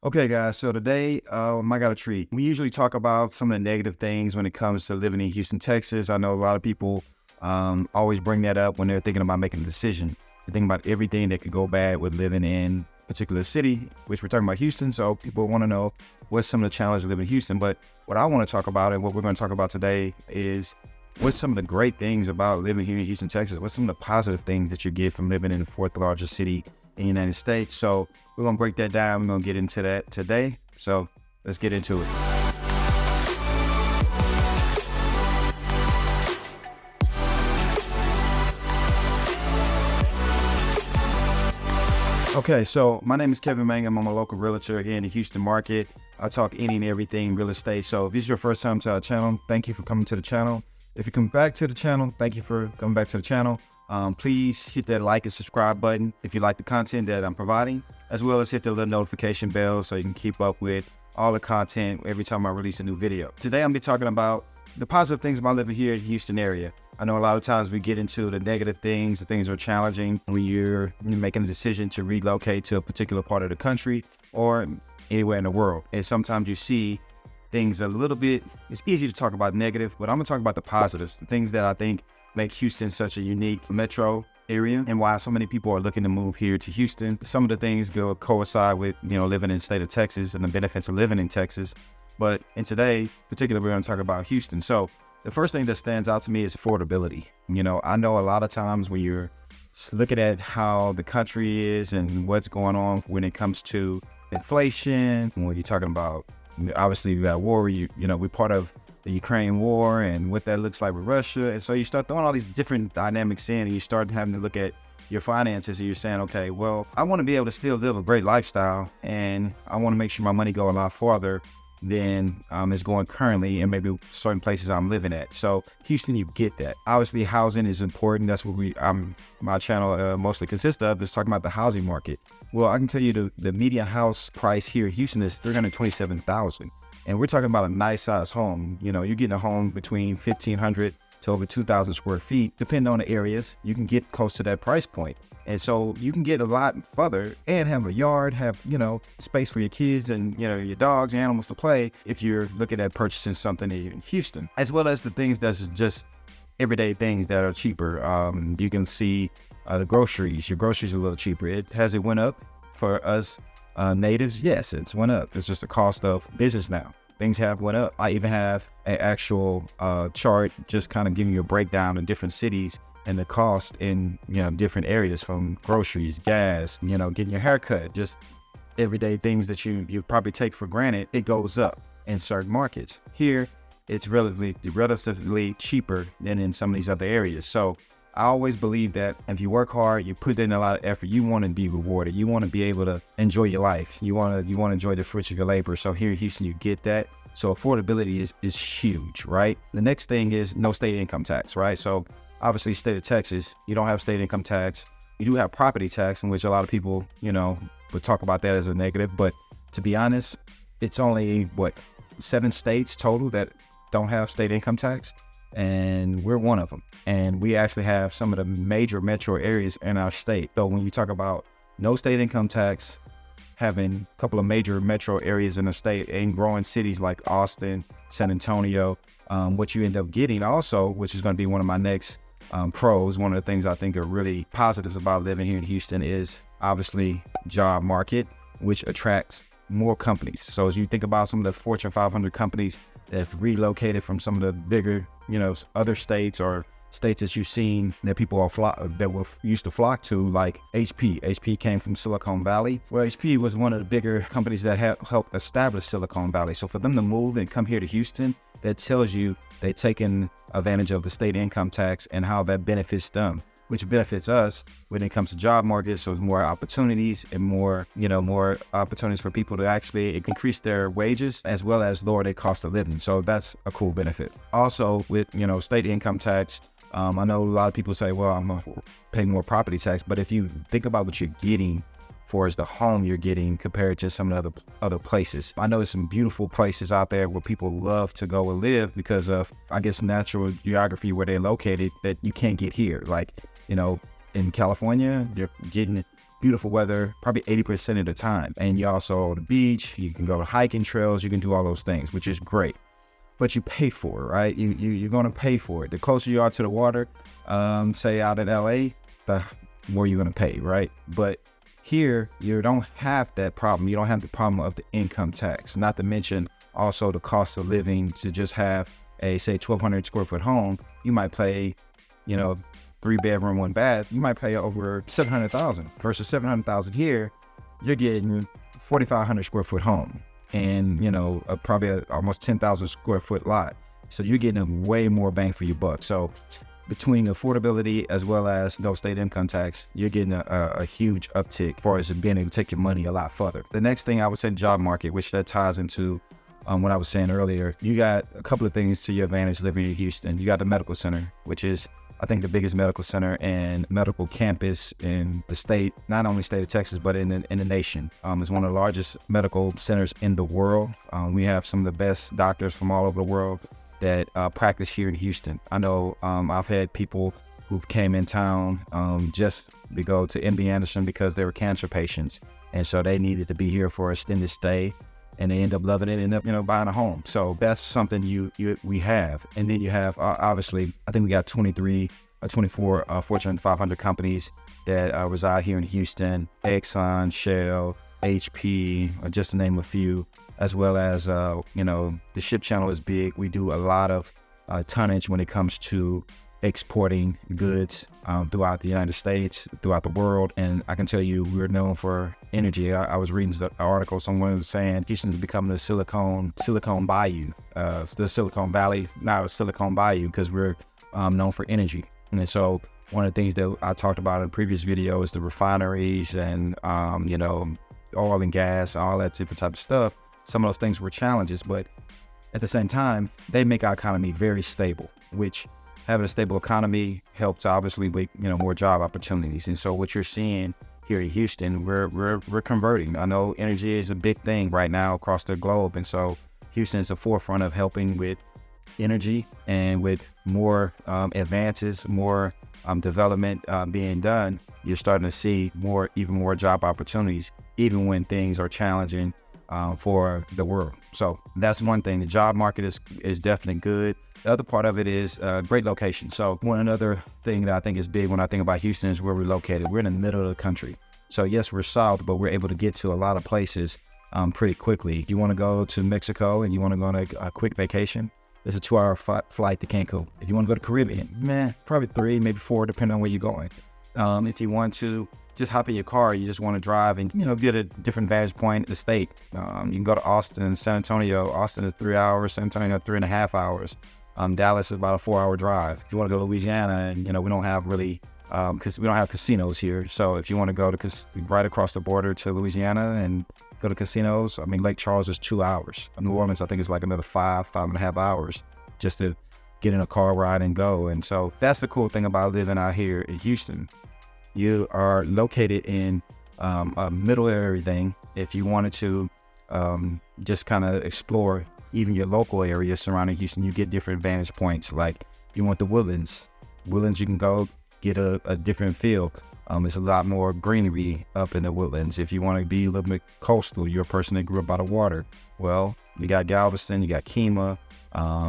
Okay, guys, so today I got a treat. We usually talk about some of the negative things when it comes to living in Houston, Texas. I know a lot of people always bring that up when they're thinking about making a decision. They think about everything that could go bad with living in a particular city, which we're talking about Houston. So people want to know what's some of the challenges of living in Houston. But what I want to talk about and what we're going to talk about today is what's some of the great things about living here in Houston, Texas? What's some of the positive things that you get from living in the fourth largest city in the United States? So we're going to break that down. We're going to get into that today. So let's get into it. Okay, so my name is Kevin Mangum. I'm a local realtor here in the Houston market. I talk any and everything real estate. So if this is your first time to our channel, thank you for coming to the channel. If you come back to the channel, thank you for coming back to the channel. Please hit that like and subscribe button if you like the content that I'm providing, as well as hit the little notification bell so you can keep up with all the content every time I release a new video. Today I'm going to be talking about the positive things about living here in the Houston area. I know a lot of times we get into the negative things, the things that are challenging when you're making a decision to relocate to a particular part of the country or anywhere in the world. And sometimes you see things a little bit, it's easy to talk about negative, but I'm going to talk about the positives, the things that I think make Houston such a unique metro area and why so many people are looking to move here to Houston. Some of the things coincide with, living in the state of Texas and the benefits of living in Texas. But in today, particularly, we're going to talk about Houston. So the first thing that stands out to me is affordability. I know a lot of times when you're looking at how the country is and what's going on when it comes to inflation, when you're talking about, obviously, we got war, we're part of the Ukraine war and what that looks like with Russia. And so you start throwing all these different dynamics in and you start having to look at your finances and you're saying, okay, well, I want to be able to still live a great lifestyle and I want to make sure my money go a lot farther than it's going currently and maybe certain places I'm living at. So Houston, you get that. Obviously, housing is important. That's what my channel mostly consists of, is talking about the housing market. Well, I can tell you the median house price here in Houston is $327,000. And we're talking about a nice size home. You're getting a home between 1,500 to over 2,000 square feet. Depending on the areas, you can get close to that price point. And so you can get a lot further and have a yard, have, space for your kids and, your dogs, animals to play if you're looking at purchasing something in Houston, as well as the things that's just everyday things that are cheaper. You can see the groceries. Your groceries are a little cheaper. It went up for us natives? Yes, it's went up. It's just the cost of business now. Things have went up. I even have an actual chart just kind of giving you a breakdown of different cities and the cost in different areas, from groceries, gas, getting your hair cut, just everyday things that you probably take for granted. It goes up in certain markets. Here, it's relatively cheaper than in some of these other areas. So I always believe that if you work hard, you put in a lot of effort, you want to be rewarded. You want to be able to enjoy your life. You want to enjoy the fruits of your labor. So here in Houston, you get that. So affordability is huge, right? The next thing is no state income tax, right? So obviously, state of Texas, you don't have state income tax. You do have property tax, in which a lot of people, would talk about that as a negative. But to be honest, it's only 7 states total that don't have state income tax. And we're one of them. And we actually have some of the major metro areas in our state. So when you talk about no state income tax, having a couple of major metro areas in the state and growing cities like Austin, San Antonio, what you end up getting also, which is going to be one of my next pros, one of the things I think are really positives about living here in Houston is obviously job market, which attracts more companies. So as you think about some of the Fortune 500 companies that have relocated from some of the bigger, other states or states that you've seen that people are used to flock to, like HP. HP came from Silicon Valley. Well, HP was one of the bigger companies that helped establish Silicon Valley. So for them to move and come here to Houston, that tells you they've taken advantage of the state income tax and how that benefits them, which benefits us when it comes to job market. So it's more opportunities and more opportunities for people to actually increase their wages as well as lower their cost of living. So that's a cool benefit. Also with, state income tax, I know a lot of people say, well, I'm going to pay more property tax. But if you think about what you're getting for as the home you're getting compared to some of the other places. I know there's some beautiful places out there where people love to go and live because of, I guess, natural geography where they're located that you can't get here. Like, in California, you're getting beautiful weather, probably 80% of the time. And you also on the beach, you can go to hiking trails, you can do all those things, which is great. But you pay for it, right? You're going to pay for it. The closer you are to the water, say out in LA, the more you're going to pay, right? But here, you don't have that problem. You don't have the problem of the income tax, not to mention also the cost of living. To just have a, say, 1,200 square foot home, you might pay, 3-bedroom, 1 bath, you might pay over $700,000 versus $700,000 here. You're getting 4,500 square foot home and, probably almost 10,000 square foot lot. So you're getting a way more bang for your buck. So between affordability as well as no state income tax, you're getting a huge uptick as far as being able to take your money a lot further. The next thing I would say, job market, which that ties into what I was saying earlier. You got a couple of things to your advantage living in Houston. You got the medical center, which is, I think, the biggest medical center and medical campus in the state, not only state of Texas, but in the nation. It's one of the largest medical centers in the world. We have some of the best doctors from all over the world that practice here in Houston. I know I've had people who've came in town just to go to MD Anderson because they were cancer patients. And so they needed to be here for an extended stay, and they end up loving it and end up, buying a home. So that's something we have. And then you have, obviously, I think we got 24 Fortune 500 companies that reside here in Houston: Exxon, Shell, HP, just to name a few, as well as, the ship channel is big. We do a lot of tonnage when it comes to exporting goods throughout the United States, throughout the world. And I can tell you, we're known for energy. I was reading the article, someone was saying Houston is becoming the Silicon Bayou, the Silicon Valley, now it's Silicon Bayou, because we're known for energy. And so one of the things that I talked about in the previous video is the refineries and, oil and gas, all that different type of stuff. Some of those things were challenges, but at the same time, they make our economy very stable, which having a stable economy helps obviously with, more job opportunities. And so what you're seeing here in Houston, we're converting. I know energy is a big thing right now across the globe. And so Houston is the forefront of helping with energy, and with more advances, more development being done, you're starting to see even more job opportunities, even when things are challenging for the world. So that's one thing. The job market is definitely good. The other part of it is great location. So one other thing that I think is big when I think about Houston is where we're located. We're in the middle of the country. So yes, we're south, but we're able to get to a lot of places pretty quickly. If you want to go to Mexico and you want to go on a quick vacation, there's a 2-hour flight to Cancun. If you want to go to Caribbean, probably 3, maybe 4, depending on where you're going. If you want to just hop in your car, you just want to drive and, get a different vantage point in the state. You can go to Austin, San Antonio. Austin is 3 hours, San Antonio 3.5 hours. Dallas is about a 4-hour drive. If you want to go to Louisiana, and, we don't have really, because we don't have casinos here. So if you want to go to right across the border to Louisiana and go to casinos, Lake Charles is 2 hours. New Orleans, I think, is like another 5.5 hours just to get in a car ride and go. And so that's the cool thing about living out here in Houston. You are located in a middle of everything. If you wanted to just kind of explore even your local area surrounding Houston, you get different vantage points. Like you want the Woodlands, you can go get a different feel. There's a lot more greenery up in the Woodlands. If you want to be a little bit coastal, you're a person that grew up by the water. Well, you got Galveston, you got Kemah.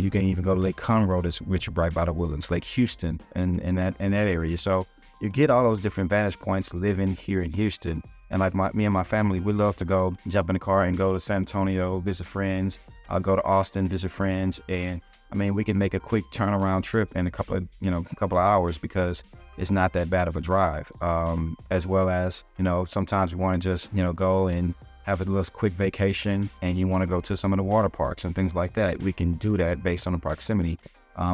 You can even go to Lake Conroe, which is right by the Woodlands, Lake Houston, and that area. So you get all those different vantage points living here in Houston. And like me and my family, we love to go jump in the car and go to San Antonio, visit friends. I'll go to Austin, visit friends. And we can make a quick turnaround trip in a couple of hours because it's not that bad of a drive. As well as, sometimes we want to just, go and have a little quick vacation and you want to go to some of the water parks and things like that. We can do that based on the proximity.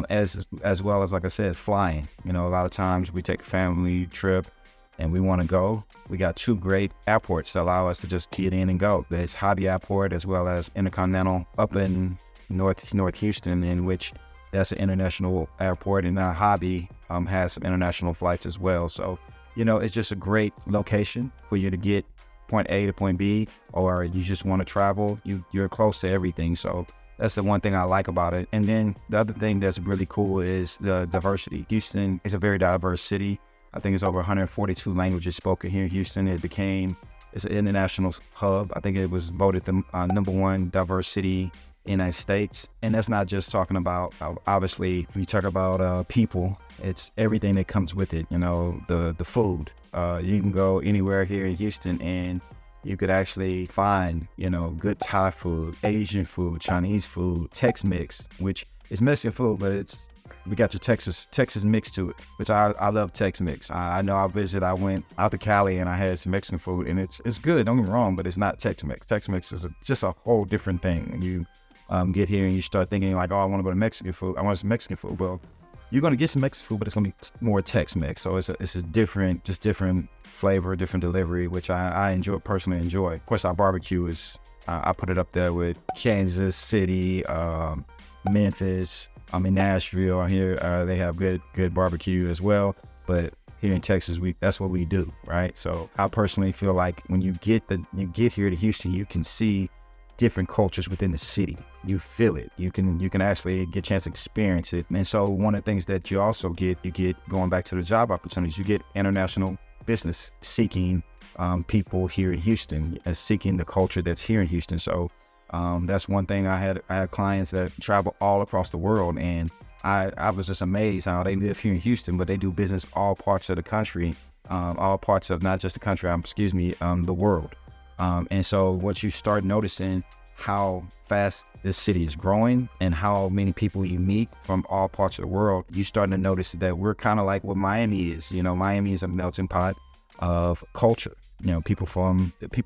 As well as, like I said, flying. A lot of times we take a family trip and we want to go. We got 2 great airports that allow us to just get in and go. There's Hobby Airport as well as Intercontinental up in North Houston, in which that's an international airport, and now Hobby has some international flights as well. So, it's just a great location for you to get point A to point B, or you just want to travel. You're close to everything. So that's the one thing I like about it. And then the other thing that's really cool is the diversity. Houston is a very diverse city. I think it's over 142 languages spoken here in Houston. It's an international hub. I think it was voted the #1 diverse city in the United States. And that's not just talking about, obviously, when you talk about people, it's everything that comes with it, the food. You can go anywhere here in Houston and you could actually find, good Thai food, Asian food, Chinese food, Tex-Mex, which is Mexican food, but we got your Texas mix to it, which I love Tex-Mex. I know I went out to Cali and I had some Mexican food, and it's good, don't get me wrong, but it's not Tex-Mex. Tex-Mex is just a whole different thing. When you get here and you start thinking like, oh, I want to go to Mexican food. I want some Mexican food. Well, you're going to get some Mexican food, but it's going to be more Tex-Mex. So it's a different flavor, different delivery, which I personally enjoy. Of course, our barbecue is, I put it up there with Kansas City, Memphis. In Nashville here, they have good barbecue as well. But here in Texas, that's what we do, right? So I personally feel like when you get here to Houston, you can see different cultures within the city. You feel it. You can actually get a chance to experience it. And so one of the things that you also get going back to the job opportunities, you get international business seeking people here in Houston, seeking the culture that's here in Houston. So that's one thing. I had clients that travel all across the world, and I was just amazed how they live here in Houston, but they do business all parts of the country, all parts of not just the country, the world. And so what you start noticing how fast this city is growing and how many people you meet from all parts of the world, you starting to notice that we're kind of like what Miami is. Miami is a melting pot of culture. People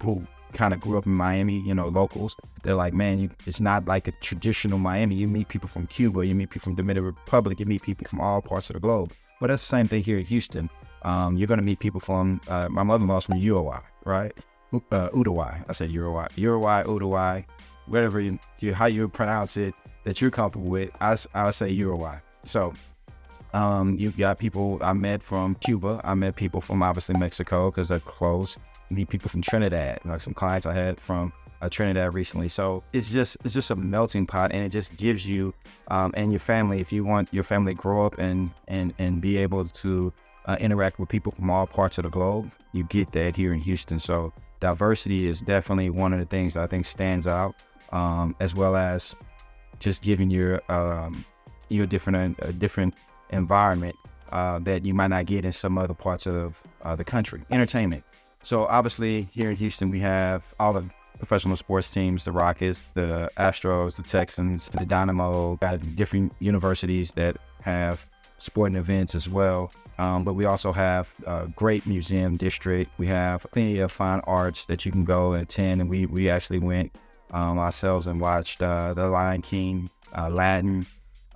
who kind of grew up in Miami, locals, they're like, man, it's not like a traditional Miami. You meet people from Cuba, you meet people from Dominican Republic, you meet people from all parts of the globe. But that's the same thing here in Houston. You're going to meet people from, my mother-in-law's from Uruguay, right? Uruguay. I said Uruguay, Uruguay, whatever how you pronounce it that you're comfortable with. I say Uruguay. So you've got people I met from Cuba. I met people from obviously Mexico because they're close. Meet people from Trinidad, like some clients I had from Trinidad recently. So it's just a melting pot, and it just gives you and your family, if you want your family to grow up and be able to interact with people from all parts of the globe, you get that here in Houston. So diversity is definitely one of the things that I think stands out, as well as just giving you a different environment that you might not get in some other parts of the country. Entertainment. So obviously here in Houston, we have all the professional sports teams, the Rockets, the Astros, the Texans, the Dynamo, got different universities that have sporting events as well. But we also have a great museum district. We have plenty of fine arts that you can go and attend. And we actually went ourselves and watched The Lion King, Latin,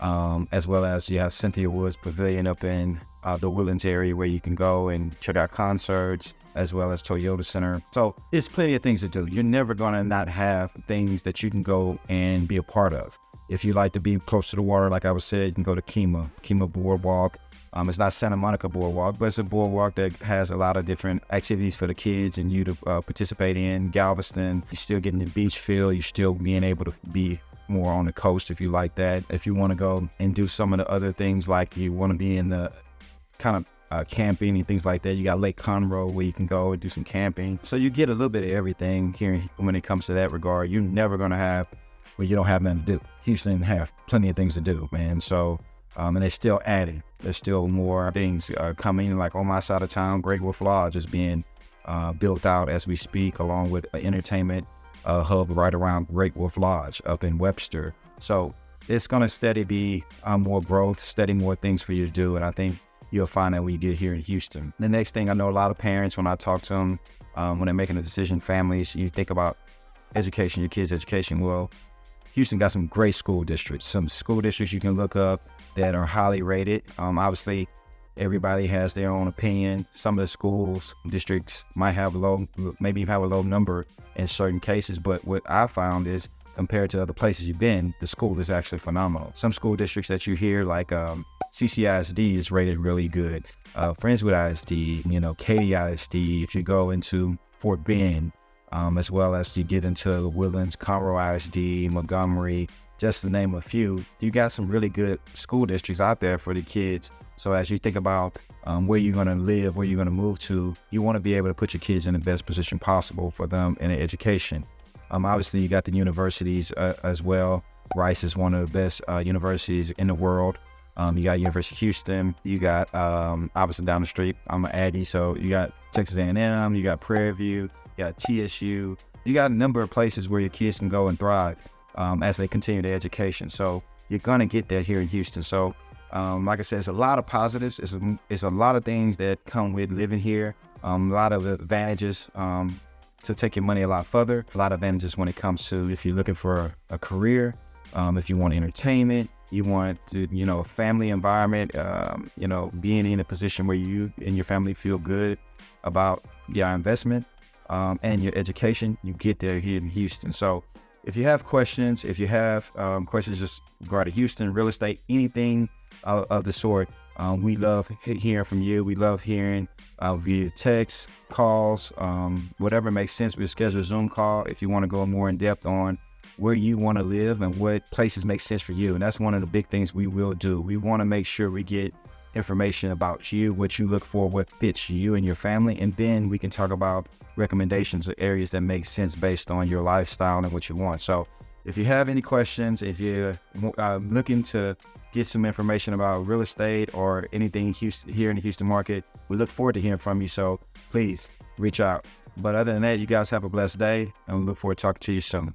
as well as you have Cynthia Woods Pavilion up in the Woodlands area where you can go and check out concerts, as well as Toyota Center. So it's plenty of things to do. You're never gonna not have things that you can go and be a part of. If you like to be close to the water, like I was said, you can go to Kima Boardwalk. It's not Santa Monica Boardwalk, but it's a boardwalk that has a lot of different activities for the kids and you to participate in. Galveston, you're still getting the beach feel. You're still being able to be more on the coast if you like that. If you want to go and do some of the other things, like you want to be in the kind of camping and things like that, you got Lake Conroe where you can go and do some camping. So you get a little bit of everything here when it comes to that regard. You're never going to have where you don't have nothing to do. Houston have plenty of things to do, man. So and they're still adding. There's still more things coming. Like on my side of town, Great Wolf Lodge is being built out as we speak, along with an entertainment hub right around Great Wolf Lodge up in Webster. So it's going to steady be more growth, steady more things for you to do. And I think you'll find that when you get here in Houston. The next thing, I know a lot of parents, when I talk to them, when they're making a decision, families, you think about education, your kids' education. Well, Houston got some great school districts, some school districts you can look up that are highly rated. Obviously, everybody has their own opinion. Some of the schools, districts might have maybe have a low number in certain cases, but what I found is compared to other places you've been, the school is actually phenomenal. Some school districts that you hear, like CCISD is rated really good. Friendswood ISD, Katy ISD, if you go into Fort Bend, as well as you get into the Woodlands, Conroe ISD, Montgomery, just to name a few. You got some really good school districts out there for the kids. So as you think about where you're going to live, where you're going to move to, you want to be able to put your kids in the best position possible for them in an education. Obviously, you got the universities as well. Rice is one of the best universities in the world. You got University of Houston. You got obviously down the street, I'm an Aggie, so you got Texas A&M. You got Prairie View. You got TSU. You got a number of places where your kids can go and thrive as they continue their education. So you're gonna get that here in Houston. So like I said, it's a lot of positives. It's a lot of things that come with living here. A lot of advantages to take your money a lot further. A lot of advantages when it comes to if you're looking for a career, if you want entertainment, you want to, a family environment, being in a position where you and your family feel good about your investment and your education, you get there here in Houston. So if you have questions, just regarding Houston, real estate, anything of the sort, we love hearing from you. We love hearing via text, calls, whatever makes sense. We'll schedule a Zoom call if you want to go more in depth on where you want to live and what places make sense for you. And that's one of the big things we will do. We want to make sure we get information about you, what you look for, what fits you and your family. And then we can talk about recommendations of areas that make sense based on your lifestyle and what you want. So if you have any questions, if you're looking to get some information about real estate or anything here in the Houston market, we look forward to hearing from you. So please reach out. But other than that, you guys have a blessed day, and we look forward to talking to you soon.